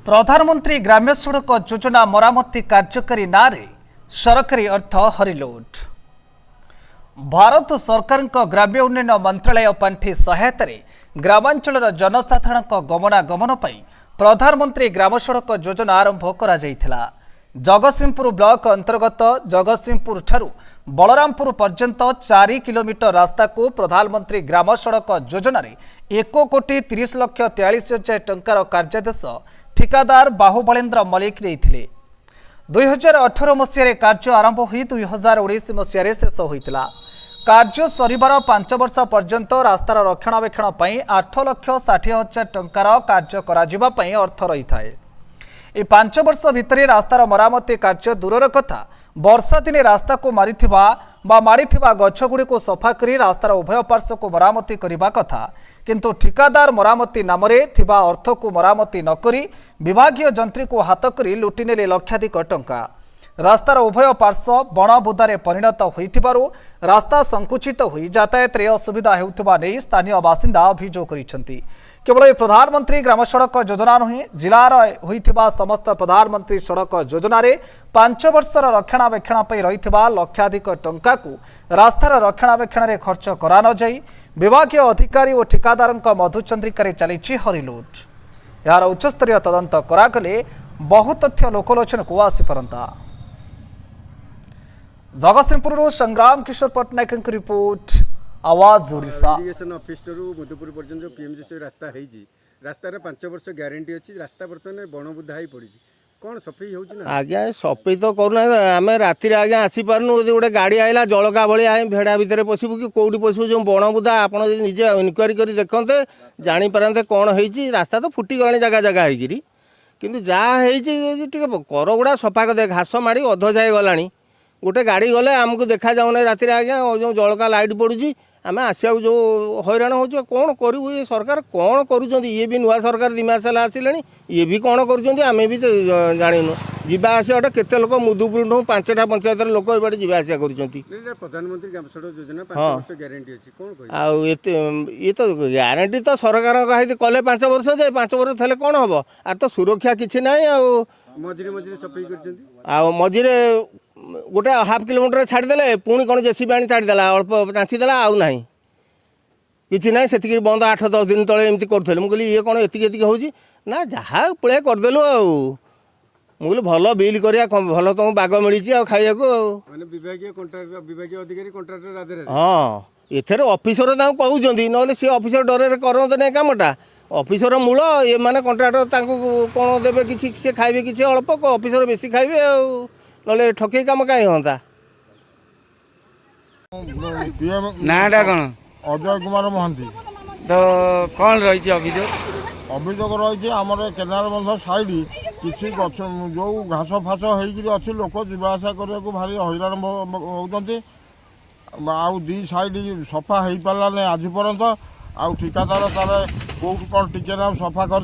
प्रधानमंत्री ग्राम्य सड़क योजना मरामती कार्यकारी नारे सरकारी अर्थ हरिलोड। भारत सरकार ग्राम्य उन्नयन मंत्रालय पांठि सहायता ग्रामांचल जनसाधारण गमनागमन पर प्रधानमंत्री ग्राम सड़क योजना आरंभ करा जायथिला। जगतसिंहपुर ब्लॉक अंतर्गत जगतसिंहपुर ठारू बलरामपुर पर्यंत 4 किलोमीटर रास्ता को प्रधानमंत्री ग्राम सड़क योजना 1,30,43,000 टंकार कार्यादेश ठिकादार बाहुबलेन्द्र मलिक देइथिले। 2018 मसीह कार्य आरंभ हुई 2019 मसीह शेष होता। कार्य सरिबार 5 वर्ष पर्यंत रास्तार रक्षणाबेक्षण 8,60,000 टंकार कार्य करा पई अर्थ रही थाए। ए 5 वर्ष भितर रास्तार मरामती कार्य दूरर कथा वर्षा दिने रास्ता को मारिथिबा गछगुड़ी को सफा करी रास्तार उभय पार्श्व को मरामती करने कथा, किंतु ठिकादार मरामती नामरे थिबा अर्थ को मरामती नकरी विभागीय जंत्री को हाथ करी लुटिनेले लक्षाधिक टंका। रास्तार उभय पार्श्व बणबुदारे परिणत होइथिबारु रास्ता संकुचित होई यातायात रे असुविधा हेउथिबा नै स्थानीय बासिंदा अभियोग करिसेंती। केवल प्रधानमंत्री ग्राम सड़क योजना नुहे जिलार होइथिबा समस्त प्रधानमंत्री सड़क योजना रे 5 वर्षर रक्षणाबेक्षण पर रही लक्षाधिक टंका को रास्तार रक्षणाबेक्षण रे खर्च करा न जाई विभागीय अधिकारी और ठिकादार मधुचंद्रिकार चली हरिलुट। यार उच्चस्तरीय तदंत करागले बहु तथ्य लोकलोचन को आसीपरंता। जगतसिंहपुर संग्राम किशोर पट्टनायक रिपोर्ट, आवाज ओडिशा। इरिगेशन ऑफिस मधुपुर पर्यंत जो पीएमजीसी रास्ता है रास्तार 5 वर्ष ग्यारंटी अच्छी रास्ता बर्तमान बणबुदा ही पड़ी कौन सफेई हो आज्ञा सफेई तो करूना आम राति आज्ञा आसीपारनु गोटे गाड़ी आइला जलका भाया भेड़ा भितर पशु कि कौटी पशु जो बणबुदा आपड़ निजे इनक्वारी कर देखते जापारते कौन हो रास्ता तो फुटी गला जगह जगह होगी किंतु जहाँ कर गुड़ा सफा कर घास माड़ी अध जाए गला गोटे गाड़ी गले आमको देखा जाऊना राति आज्ञा जो जलका लाइट पड़ुची आम आसा जो हैरान हो कौन करूँ ये सरकार कौन करुँच ये भी नुआ सरकार 2 मास आसिले ये भी कौन करें भी तो जानू जावास केते लोक मुदुपुर 5टा पंचायत लोक ये जावास कर प्रधानमंत्री ग्राम सड़क योजना 5 वर्ष ग्यारंटी अच्छी कौन ये तो ग्यारंटी तो सरकार कले 5 वर्ष जाए 5 वर्ष थे कौन हम आर तो सुरक्षा किसी ना मझे मझे सफाई मझे गोटे हाफ किलोमीटर छाड़देले पुणी कौन जेसीबी आनी छाड़देला अल्प चाँचीदेला आउ ना कि ना से बंद 8-10 दिन तले एमती करूँ मुझे ये कौन एति हो ना जहाँ पड़े करदेलु मुझे भल बिल करा भल तुम बाग मिली खाया विभागीय अधिकारी कॉन्ट्रैक्टर हाँ एथेर ऑफिसर कहते ना सी ऑफिसर डर करते ना कमटा ऑफिसर मूल ये माने कॉन्ट्रैक्टर कौन देवे कि सी खाइबे कि अल्प ऑफिसर बेसी खाइबे ना ठकई कम कहीं होता नाटा कौन अजय कुमार महांती तो कौन रही अभियोग रही आमर केनाल बंध साइड किसी गछ जो घास फास हो लोक जावासा करने को भारी हैरान होती आउ दी साइड सफा हो पारा ना आज पर्यंत आउ ठिकादार तार कौट कौन टिके ना सफा कर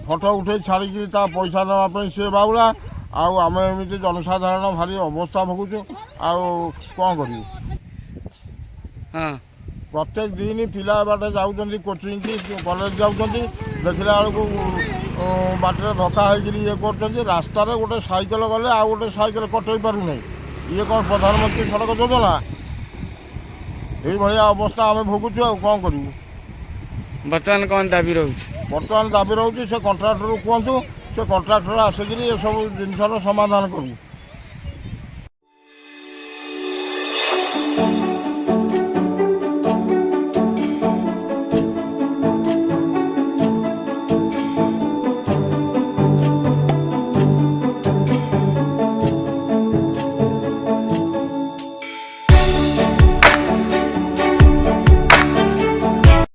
फोटो उठे छाड़ी पैसा नापी सी बाउला आम एमती जनसाधारण भारी अवस्था भोगुचु कौन करूँ प्रत्येक दिन पिला बाटे जाऊँच कोचिंग की कॉलेज जाऊँच देखला बेलू बाटर धक्का होकर ये कर रास्तार गोटे साइकेल गले आ गोटे साइकेल कटई पारूना ये कौन प्रधानमंत्री सड़क योजना ये अवस्था आम भोगुचु आ कौन करूँ बर्तमान कौन दाबी रोच बर्तमान दाबी रोचे से कॉन्ट्राक्टर कहतु से कॉन्ट्राक्टर आसिक ये सब जिनसर समाधान करूँ।